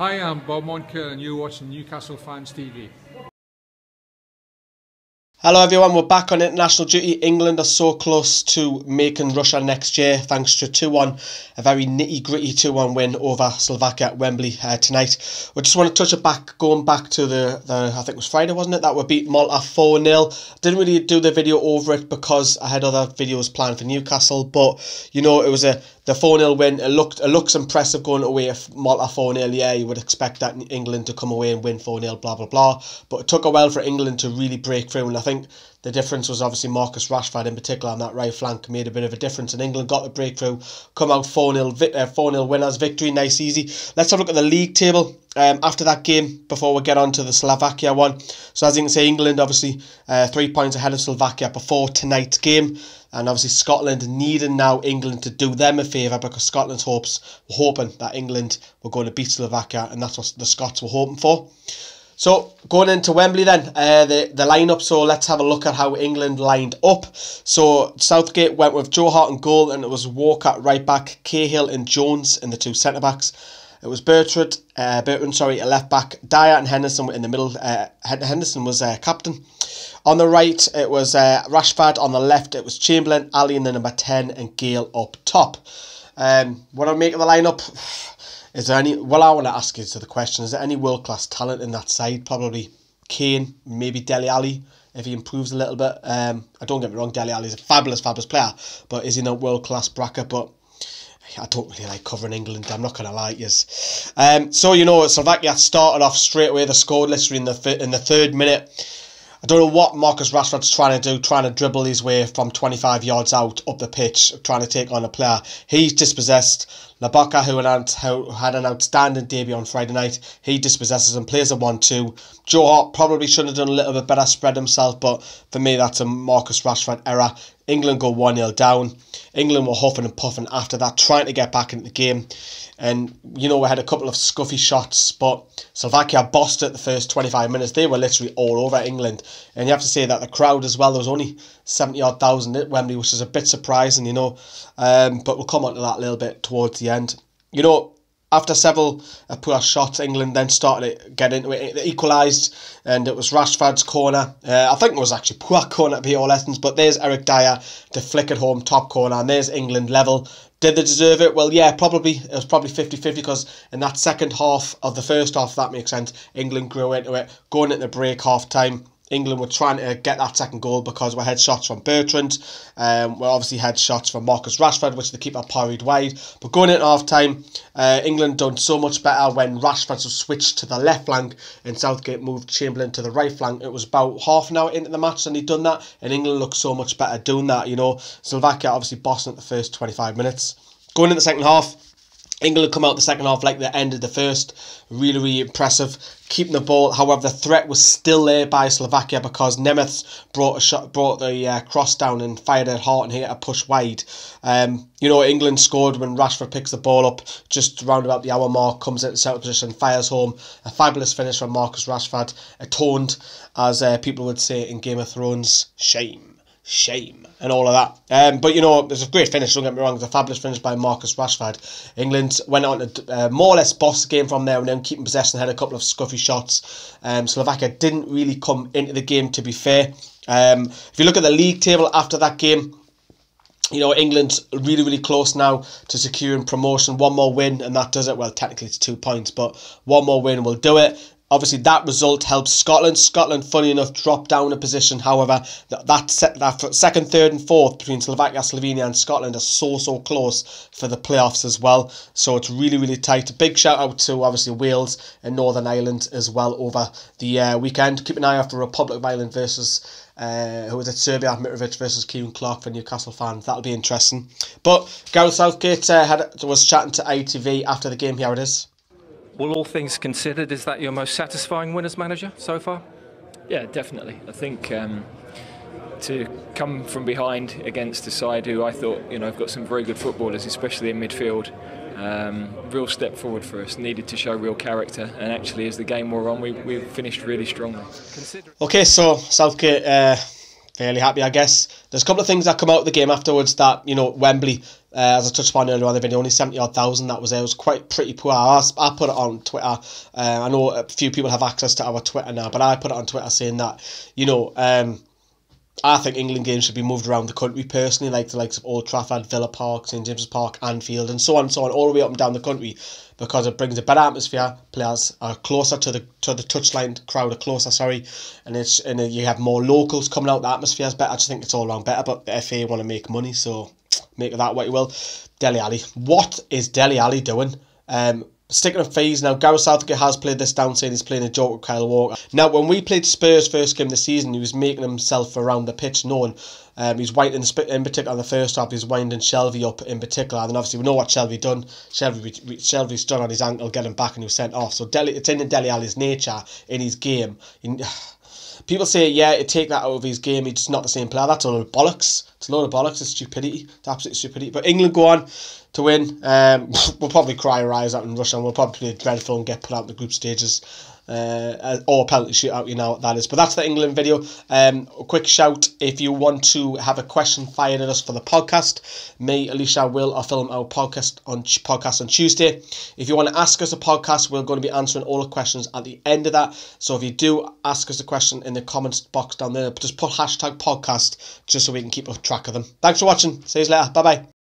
Hi, I'm Bob Moncur and you're watching Newcastle Fans TV. Hello everyone, we're back on international duty. England are so close to making Russia next year thanks to 2-1, a very nitty-gritty 2-1 win over Slovakia at Wembley tonight. We just want to touch it back, going back to the I think it was Friday, wasn't it, that we beat Malta 4-0. Didn't really do the video over it because I had other videos planned for Newcastle, but you know, it was the 4-0 win. It looks impressive going away at Malta 4-0. Yeah, you would expect that England to come away and win 4-0, blah, blah, blah. But it took a while for England to really break through, and I think the difference was obviously Marcus Rashford in particular on that right flank made a bit of a difference, and England got the breakthrough, come out 4-0 winners, victory, nice, easy. Let's have a look at the league table after that game before we get on to the Slovakia one. So as you can see, England obviously 3 points ahead of Slovakia before tonight's game. And obviously Scotland needing now England to do them a favour, because Scotland's hoping that England were going to beat Slovakia, and that's what the Scots were hoping for. So going into Wembley then, the lineup. So let's have a look at how England lined up. So Southgate went with Joe Hart in goal, and it was Walker at right back, Cahill and Jones in the two centre backs. It was Bertrand, at left back, Dyer and Henderson in the middle. Henderson was captain. On the right, it was Rashford. On the left, it was Chamberlain, Ali in the number 10, and Gale up top. What I make of the lineup, is there any, well, I want to ask you to the question, is there any world-class talent in that side? Probably Kane, maybe Dele Alli, if he improves a little bit. I don't get me wrong, Dele Alli is a fabulous player, but is he not world-class bracket? But I don't really like covering England, I'm not going to lie to you. So, you know, Slovakia started off straight away, the scored in the 3rd minute. I don't know what Marcus Rashford's trying to do, trying to dribble his way from 25 yards out up the pitch, trying to take on a player. He's dispossessed. Labaka, who had an outstanding debut on Friday night, he dispossesses him, plays a 1-2. Joe Hart probably should have done a little bit better, spread himself, but for me that's a Marcus Rashford error. England go 1-0 down. England were huffing and puffing after that, trying to get back into the game. And, you know, we had a couple of scuffy shots, but Slovakia bossed it the first 25 minutes. They were literally all over England. And you have to say that the crowd as well, there was only 70,000 at Wembley, which is a bit surprising, you know. But we'll come on to that a little bit towards the end. You know, after several poor shots, England then started to get into it. They equalised, and it was Rashford's corner. I think it was actually poor corner to be all essence, but there's Eric Dyer to flick it home, top corner, and there's England level. Did they deserve it? Well, yeah, probably. It was probably 50-50, because in that second half of the first half, if that makes sense, England grew into it. Going into break, half-time, England were trying to get that second goal because we had shots from Bertrand. We obviously had shots from Marcus Rashford, which the keeper parried wide. But going into half-time, England done so much better when Rashford was switched to the left flank and Southgate moved Chamberlain to the right flank. It was about half an hour into the match and he'd done that, and England looked so much better doing that, you know. Slovakia obviously bossing it the first 25 minutes. Going into the second half, England come out the second half like they ended the first. Really, really impressive. Keeping the ball. However, the threat was still there by Slovakia, because Nemeth brought the cross down and fired it hard, and he had a push wide. You know, England scored when Rashford picks the ball up just round about the hour mark, comes into set position, fires home. A fabulous finish from Marcus Rashford. Atoned, as people would say in Game of Thrones. Shame and all of that. But you know, it was a great finish, don't get me wrong. It was a fabulous finish by Marcus Rashford. England went on to more or less boss the game from there, and then keeping possession, had a couple of scuffy shots. Slovakia didn't really come into the game, to be fair. If you look at the league table after that game, you know, England's really, really close now to securing promotion. One more win and that does it. Well, technically it's 2 points, but one more win will do it. Obviously, that result helps Scotland. Scotland, funny enough, dropped down a position. However, that second, third and fourth between Slovakia, Slovenia and Scotland are so close for the playoffs as well. So it's really, really tight. Big shout out to, obviously, Wales and Northern Ireland as well over the weekend. Keep an eye out for Republic of Ireland versus, who was it, Serbia, Mitrovic versus Kieran Clark for Newcastle fans. That'll be interesting. But Gareth Southgate was chatting to ITV after the game. Here it is. Well, all things considered, is that your most satisfying win as manager so far? Yeah, definitely. I think to come from behind against a side who I thought, you know, have got some very good footballers, especially in midfield. Real step forward for us. Needed to show real character, and actually, as the game wore on, we finished really strongly. Okay, so Southgate fairly happy, I guess. There's a couple of things that come out of the game afterwards that, you know, Wembley, as I touched upon earlier on the video, only 70-odd thousand that was there. It was pretty poor. I put it on Twitter. I know a few people have access to our Twitter now, but I put it on Twitter saying that, you know, I think England games should be moved around the country personally, like the likes of Old Trafford, Villa Park, St James's Park, Anfield, and so on, all the way up and down the country, because it brings a better atmosphere. Players are closer to the touchline, crowd are closer, and you have more locals coming out. The atmosphere is better. I just think it's all around better. But the FA want to make money, so make of that what you will. Dele Alli, what is Dele Alli doing? Sticking of fees now. Gareth Southgate has played this down, saying he's playing a joke with Kyle Walker. Now, when we played Spurs' first game this season, he was making himself around the pitch known. He's winding, in particular in the first half, he's winding Shelvey up in particular. And obviously we know what Shelvey done. Shelvey's done on his ankle, get him back, and he was sent off. So it's in Dele Alli's nature, in his game. People say, yeah, take that out of his game, he's just not the same player. That's a load of bollocks. It's a load of bollocks. It's stupidity. It's absolute stupidity. But England go on to win. We'll probably cry our eyes out in Russia, and we'll probably play dreadful and get put out in the group stages. Or penalty shootout, you know what that is. But that's the England video. A quick shout, if you want to have a question fired at us for the podcast, me, Alicia, Will, or film our podcast on Tuesday. If you want to ask us a podcast, we're going to be answering all the questions at the end of that. So if you do ask us a question in the comments box down there, just put #podcast just so we can keep track of them. Thanks for watching. See you later. Bye bye.